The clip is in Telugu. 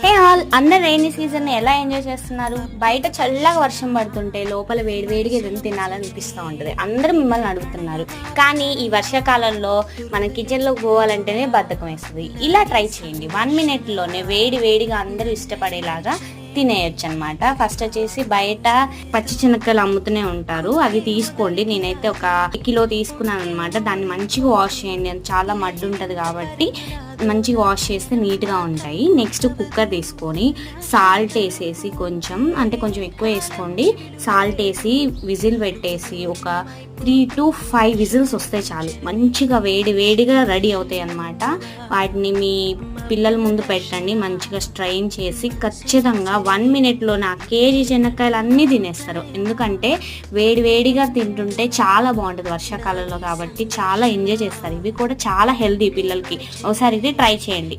హే ఆల్, అందరు రైనీ సీజన్ ఎలా ఎంజాయ్ చేస్తున్నారు? బయట చల్లగా వర్షం పడుతుంటే లోపల వేడివేడిగా ఏదైనా తినాలనిపిస్తూ ఉంటుంది. అందరూ మిమ్మల్ని అడుగుతున్నారు, కానీ ఈ వర్షాకాలంలో మన కిచెన్లో పోవాలంటేనే బద్ధకం వేస్తుంది. ఇలా ట్రై చేయండి, 1 minute వేడి వేడిగా అందరూ ఇష్టపడేలాగా తినేయచ్చు అనమాట. ఫస్ట్ వచ్చేసి బయట పచ్చి శనక్కాయలు అమ్ముతూనే ఉంటారు, అవి తీసుకోండి. నేనైతే 1 కిలో తీసుకున్నాను అనమాట. దాన్ని మంచిగా వాష్ చేయండి, చాలా మడ్డు ఉంటుంది కాబట్టి మంచిగా వాష్ చేస్తే నీట్గా ఉంటాయి. నెక్స్ట్ కుక్కర్ తీసుకొని సాల్ట్ వేసేసి కొంచెం ఎక్కువ వేసుకోండి. సాల్ట్ వేసి విజిల్ పెట్టేసి ఒక 3 to 5 విజిల్స్ వస్తే చాలు, మంచిగా వేడిగా రెడీ అవుతాయి అన్నమాట. వాటిని మీ పిల్లల ముందు పెట్టండి, మంచిగా స్ట్రైన్ చేసి ఖచ్చితంగా 1 minute ఆ కేజీ శనక్కాయలు అన్నీ తినేస్తారు. ఎందుకంటే వేడిగా తింటుంటే చాలా బాగుంటుంది వర్షాకాలంలో కాబట్టి చాలా ఎంజాయ్ చేస్తారు. ఇవి కూడా చాలా హెల్దీ పిల్లలకి. ఒకసారి ఇది ట్రై చేయండి.